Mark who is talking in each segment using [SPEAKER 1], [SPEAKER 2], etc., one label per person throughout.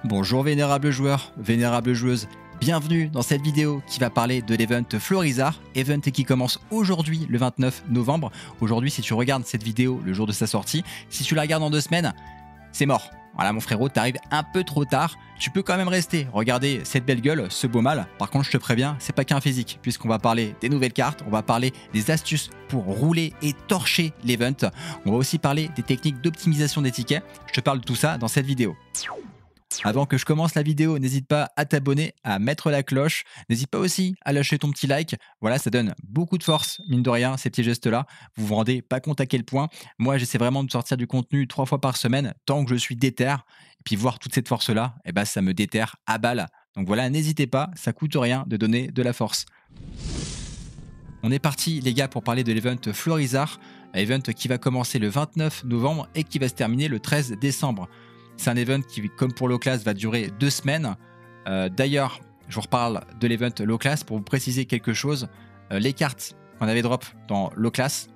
[SPEAKER 1] Bonjour vénérables joueurs, vénérables joueuses, bienvenue dans cette vidéo qui va parler de l'event Florizarre, event qui commence aujourd'hui le 29 novembre. Aujourd'hui, si tu regardes cette vidéo le jour de sa sortie, si tu la regardes en 2 semaines, c'est mort. Voilà mon frérot, t'arrives un peu trop tard, tu peux quand même rester, regarder cette belle gueule, ce beau mal. Par contre je te préviens, c'est pas qu'un physique, puisqu'on va parler des nouvelles cartes, on va parler des astuces pour rouler et torcher l'event, on va aussi parler des techniques d'optimisation des tickets, je te parle de tout ça dans cette vidéo. Avant que je commence la vidéo, n'hésite pas à t'abonner, à mettre la cloche. N'hésite pas aussi à lâcher ton petit like. Voilà, ça donne beaucoup de force, mine de rien, ces petits gestes-là. Vous vous rendez pas compte à quel point. Moi, j'essaie vraiment de sortir du contenu 3 fois par semaine, tant que je suis déter. Et puis voir toute cette force-là, eh ben, ça me déterre à balle. Donc voilà, n'hésitez pas, ça coûte rien de donner de la force. On est parti, les gars, pour parler de l'event Florizarre. Event qui va commencer le 29 novembre et qui va se terminer le 13 décembre. C'est un event qui, comme pour low class, va durer 2 semaines. D'ailleurs, je vous reparle de l'event low class pour vous préciser quelque chose. Les cartes qu'on avait drop dans low class,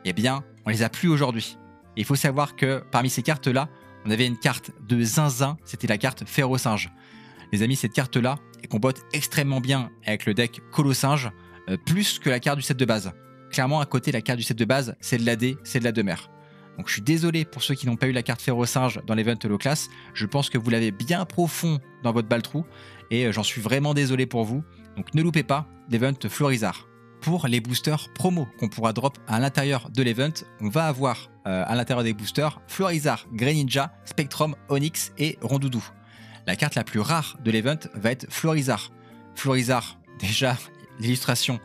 [SPEAKER 1] eh bien, on les a plus aujourd'hui. Il faut savoir que parmi ces cartes-là, on avait une carte de zinzin, c'était la carte Férocinge. Les amis, cette carte-là, elle combotte extrêmement bien avec le deck Colossinge, plus que la carte du set de base. Clairement, à côté, la carte du set de base, c'est de l'AD, c'est de la demeure. Donc je suis désolé pour ceux qui n'ont pas eu la carte Férocinge dans l'event low class. Je pense que vous l'avez bien profond dans votre baltrou et j'en suis vraiment désolé pour vous. Donc ne loupez pas l'event Florizarre. Pour les boosters promo qu'on pourra drop à l'intérieur de l'event, on va avoir à l'intérieur des boosters Florizarre, Greninja, Spectrum, Onyx et Rondoudou. La carte la plus rare de l'event va être Florizarre. Florizarre, déjà l'illustration,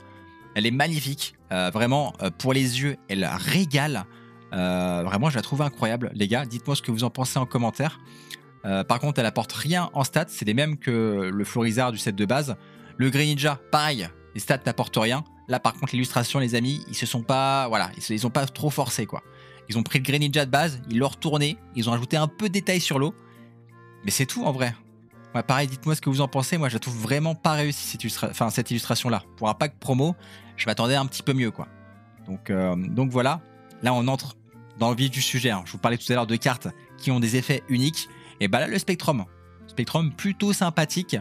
[SPEAKER 1] elle est magnifique. Vraiment pour les yeux, elle régale. Vraiment je la trouve incroyable les gars, dites-moi ce que vous en pensez en commentaire. Par contre elle apporte rien en stats, c'est les mêmes que le Florizarre du set de base. Le Greninja pareil, les stats n'apportent rien. Là par contre l'illustration les amis, ils se sont pas, voilà, ils ont pas trop forcé quoi. Ils ont pris le Greninja de base, ils l'ont retourné, ils ont ajouté un peu de détails sur l'eau, mais c'est tout en vrai. Ouais, pareil, dites-moi ce que vous en pensez, moi je la trouve vraiment pas réussie cette illustration là. Pour un pack promo, je m'attendais un petit peu mieux quoi. Donc voilà. Là, on entre dans le vif du sujet. Je vous parlais tout à l'heure de cartes qui ont des effets uniques. Et bah là, le Spectrum. Spectrum plutôt sympathique.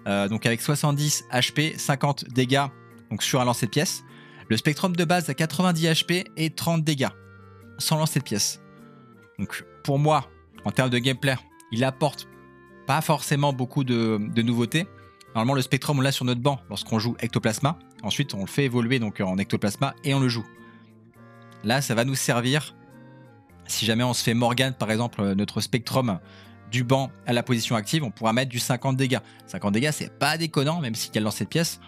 [SPEAKER 1] Donc avec 70 HP, 50 dégâts donc sur un lancer de pièce. Le Spectrum de base a 90 HP et 30 dégâts sans lancer de pièce. Donc pour moi, en termes de gameplay, il apporte pas forcément beaucoup de nouveautés. Normalement, le Spectrum, on l'a sur notre banc lorsqu'on joue Ectoplasma. Ensuite, on le fait évoluer donc en Ectoplasma et on le joue. Là, ça va nous servir si jamais on se fait Morgane, par exemple, notre Spectrum du banc à la position active, on pourra mettre du 50 dégâts. 50 dégâts, c'est pas déconnant, même s'il y a le lancer de pièce.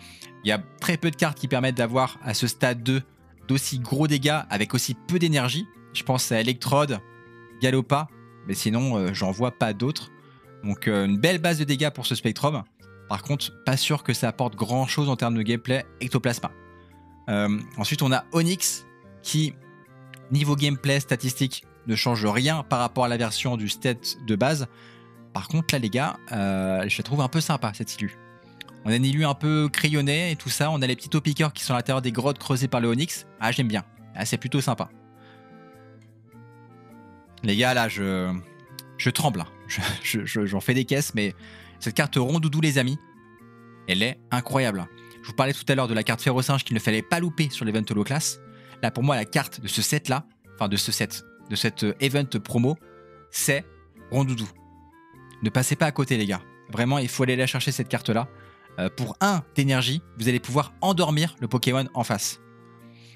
[SPEAKER 1] Il y a très peu de cartes qui permettent d'avoir à ce stade 2 d'aussi gros dégâts avec aussi peu d'énergie. Je pense à Electrode, Galopa, mais sinon, j'en vois pas d'autres. Donc, une belle base de dégâts pour ce Spectrum. Par contre, pas sûr que ça apporte grand chose en termes de gameplay Ectoplasma. Ensuite, on a Onyx qui, niveau gameplay, statistique, ne change rien par rapport à la version du stat de base. Par contre, là, les gars, je la trouve un peu sympa, cette illu. On a une illu un peu crayonnée et tout ça. On a les petits topiqueurs qui sont à l'intérieur des grottes creusées par le Onyx. Ah, j'aime bien. Ah, c'est plutôt sympa. Les gars, là, je tremble. J'en fais des caisses, mais cette carte Rondoudou, les amis, elle est incroyable. Je vous parlais tout à l'heure de la carte Férocinge qu'il ne fallait pas louper sur l'event low class. Là, pour moi, la carte de ce set-là, enfin de cet event promo, c'est Rondoudou. Ne passez pas à côté, les gars. Vraiment, il faut aller la chercher, cette carte-là. Pour 1 d'énergie, vous allez pouvoir endormir le Pokémon en face.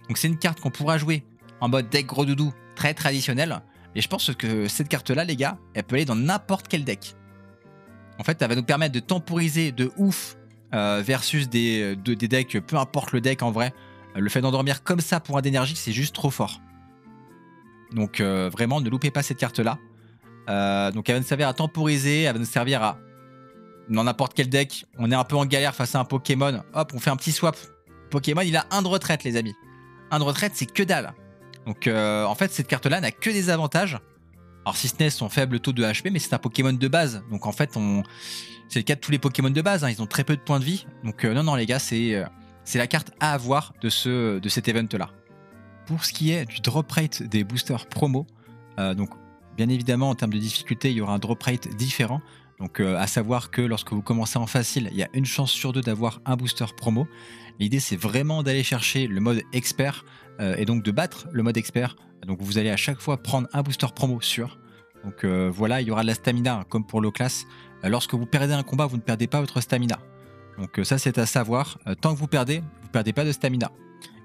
[SPEAKER 1] Donc, c'est une carte qu'on pourra jouer en mode deck gros doudou très traditionnel. Et je pense que cette carte-là, les gars, elle peut aller dans n'importe quel deck. En fait, elle va nous permettre de temporiser de ouf versus des decks, peu importe le deck en vrai. Le fait d'endormir comme ça pour 1 d'énergie, c'est juste trop fort. Donc vraiment, ne loupez pas cette carte-là. Donc elle va nous servir à temporiser, elle va nous servir à, dans n'importe quel deck, on est un peu en galère face à un Pokémon, hop, on fait un petit swap. Pokémon, il a 1 de retraite, les amis. 1 de retraite, c'est que dalle. Donc en fait, cette carte-là n'a que des avantages. Alors si ce n'est son faible taux de HP, mais c'est un Pokémon de base. Donc en fait, c'est le cas de tous les Pokémon de base, ils ont très peu de points de vie. Donc non les gars, c'est la carte à avoir de cet event-là. Pour ce qui est du drop rate des boosters promo, donc bien évidemment en termes de difficulté, il y aura un drop rate différent. Donc à savoir que lorsque vous commencez en facile, il y a une chance sur deux d'avoir un booster promo. L'idée c'est vraiment d'aller chercher le mode expert et donc de battre le mode expert. Donc vous allez à chaque fois prendre un booster promo sûr. Donc voilà, il y aura de la stamina hein, comme pour l'eau-classe. Lorsque vous perdez un combat, vous ne perdez pas votre stamina. Donc ça c'est à savoir. Tant que vous perdez pas de stamina.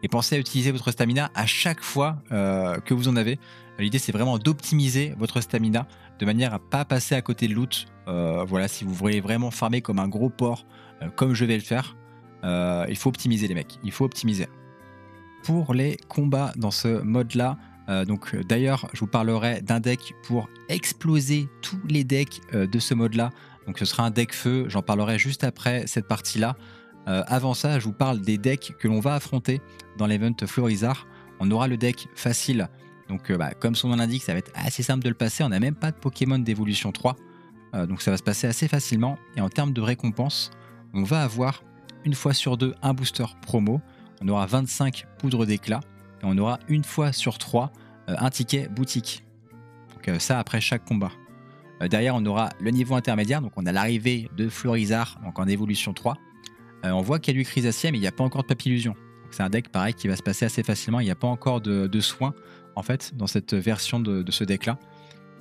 [SPEAKER 1] Et pensez à utiliser votre stamina à chaque fois que vous en avez. L'idée c'est vraiment d'optimiser votre stamina de manière à pas passer à côté de loot. Voilà, si vous voulez vraiment farmer comme un gros porc, comme je vais le faire, il faut optimiser les mecs, il faut optimiser. Pour les combats dans ce mode-là, d'ailleurs, je vous parlerai d'un deck pour exploser tous les decks de ce mode-là. Donc ce sera un deck feu, j'en parlerai juste après cette partie-là. Avant ça, je vous parle des decks que l'on va affronter dans l'event Florizarre. On aura le deck facile. Donc comme son nom l'indique, ça va être assez simple de le passer. On n'a même pas de Pokémon d'évolution 3. Donc ça va se passer assez facilement. Et en termes de récompense, on va avoir une fois sur deux un booster promo. On aura 25 poudres d'éclat. Et on aura une fois sur 3 un ticket boutique. Donc ça après chaque combat. Derrière, on aura le niveau intermédiaire. Donc on a l'arrivée de Florizarre donc en évolution 3. On voit qu'il y a du Chrysacier, mais il n'y a pas encore de Papillusion. C'est un deck pareil qui va se passer assez facilement. Il n'y a pas encore de soins en fait dans cette version de ce deck là.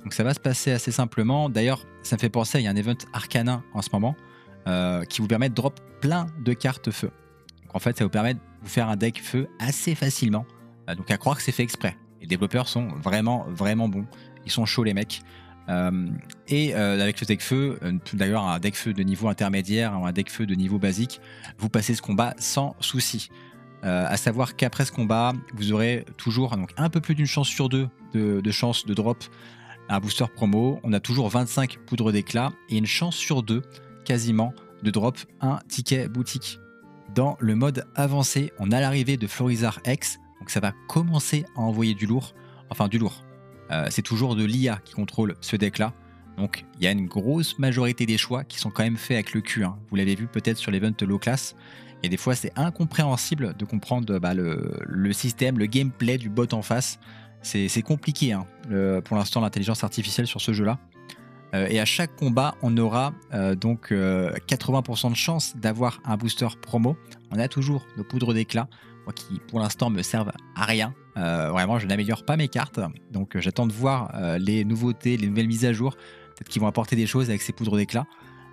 [SPEAKER 1] Donc ça va se passer assez simplement. D'ailleurs, ça me fait penser, il y a un event Arcanin en ce moment qui vous permet de drop plein de cartes feu. Donc en fait, ça vous permet de vous faire un deck feu assez facilement. Donc à croire que c'est fait exprès. Les développeurs sont vraiment bons. Ils sont chauds les mecs. Avec ce deck feu, d'ailleurs un deck feu de niveau intermédiaire ou un deck feu de niveau basique, vous passez ce combat sans souci. À savoir qu'après ce combat, vous aurez toujours donc, un peu plus d'une chance sur deux de chance de drop un booster promo. On a toujours 25 poudres d'éclat et une chance sur deux quasiment de drop un ticket boutique. Dans le mode avancé, on a l'arrivée de Florizarre X, donc ça va commencer à envoyer du lourd, enfin du lourd. C'est toujours de l'IA qui contrôle ce deck là. Donc il y a une grosse majorité des choix qui sont quand même faits avec le cul. Hein. Vous l'avez vu peut-être sur l'event low class. Et des fois c'est incompréhensible de comprendre le système, le gameplay du bot en face. C'est compliqué hein, pour l'instant l'intelligence artificielle sur ce jeu là. Et à chaque combat on aura 80% de chance d'avoir un booster promo. On a toujours nos poudres d'éclat qui pour l'instant me servent à rien. Vraiment, je n'améliore pas mes cartes. Donc, j'attends de voir les nouveautés, les nouvelles mises à jour. Peut-être qu'ils vont apporter des choses avec ces poudres d'éclat.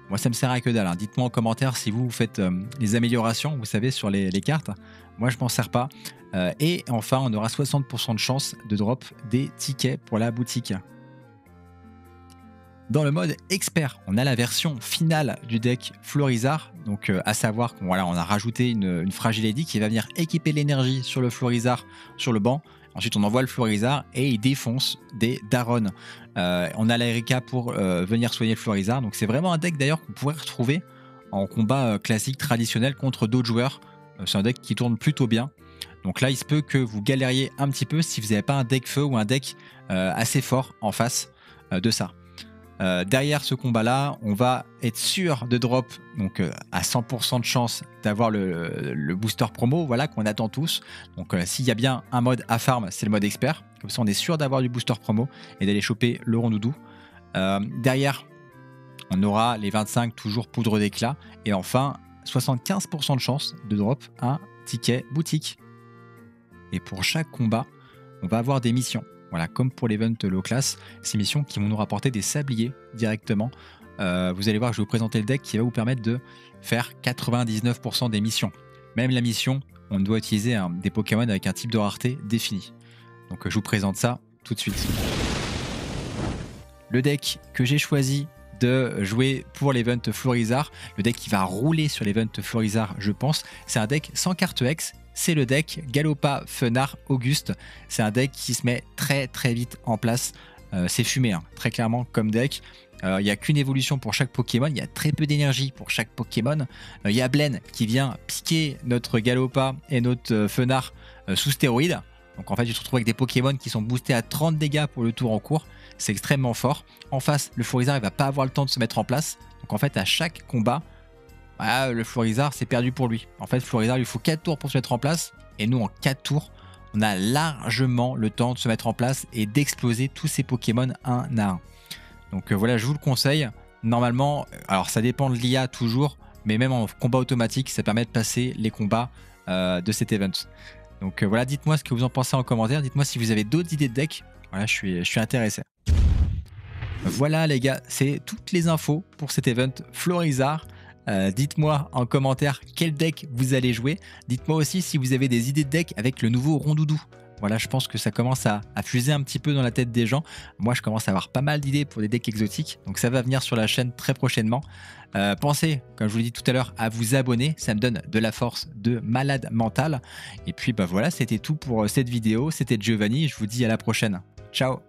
[SPEAKER 1] Moi, ça me sert à que dalle. Hein. Dites-moi en commentaire si vous faites les améliorations, vous savez, sur les cartes. Moi, je m'en sers pas. Et enfin, on aura 60% de chance de drop des tickets pour la boutique. Dans le mode expert, on a la version finale du deck Florizarre, donc à savoir qu'on on a rajouté une Fragile Eddy qui va venir équiper l'énergie sur le Florizarre sur le banc. Ensuite, on envoie le Florizarre et il défonce des Daron. On a l'Erika pour venir soigner le Florizarre, donc c'est vraiment un deck d'ailleurs qu'on pourrait retrouver en combat classique traditionnel contre d'autres joueurs. C'est un deck qui tourne plutôt bien. Donc là, il se peut que vous galériez un petit peu si vous n'avez pas un deck feu ou un deck assez fort en face de ça. Derrière ce combat-là, on va être sûr de drop donc à 100% de chance d'avoir le booster promo, voilà qu'on attend tous. Donc s'il y a bien un mode à farm, c'est le mode expert. Comme ça, on est sûr d'avoir du booster promo et d'aller choper le rondoudou. Derrière, on aura les 25 toujours poudre d'éclat et enfin 75% de chance de drop un ticket boutique. Et pour chaque combat, on va avoir des missions. Voilà, comme pour l'event low class, ces missions qui vont nous rapporter des sabliers directement. Vous allez voir, je vais vous présenter le deck qui va vous permettre de faire 99% des missions. Même la mission, on doit utiliser des Pokémon avec un type de rareté défini. Donc je vous présente ça tout de suite. Le deck que j'ai choisi de jouer pour l'event Florizarre, le deck qui va rouler sur l'event Florizarre, je pense, c'est un deck sans carte X. C'est le deck Galopa Fenard Auguste. C'est un deck qui se met très vite en place. C'est fumé, hein, très clairement comme deck. Il n'y a qu'une évolution pour chaque Pokémon. Il y a très peu d'énergie pour chaque Pokémon. Il y a Blaine qui vient piquer notre Galopa et notre Fenard sous stéroïdes. Donc en fait, tu te retrouves avec des Pokémon qui sont boostés à 30 dégâts pour le tour en cours. C'est extrêmement fort. En face, le Florizarre, il va pas avoir le temps de se mettre en place. Donc en fait, à chaque combat, le Florizarre, c'est perdu pour lui. En fait, Florizarre, il lui faut 4 tours pour se mettre en place. Et nous, en 4 tours, on a largement le temps de se mettre en place et d'exploser tous ces Pokémon un à un. Donc voilà, je vous le conseille. normalement, alors ça dépend de l'IA toujours, mais même en combat automatique, ça permet de passer les combats de cet event. Donc voilà, dites-moi ce que vous en pensez en commentaire. Dites-moi si vous avez d'autres idées de deck. Voilà, je suis intéressé. Voilà les gars, c'est toutes les infos pour cet event Florizarre. Dites-moi en commentaire quel deck vous allez jouer. Dites-moi aussi si vous avez des idées de deck avec le nouveau Rondoudou. Voilà, je pense que ça commence à fuser un petit peu dans la tête des gens. Moi, je commence à avoir pas mal d'idées pour des decks exotiques. Donc ça va venir sur la chaîne très prochainement. Pensez, comme je vous l'ai dit tout à l'heure, à vous abonner. Ça me donne de la force de malade mental. Et puis bah voilà, c'était tout pour cette vidéo. C'était Giovanni. Je vous dis à la prochaine. Ciao.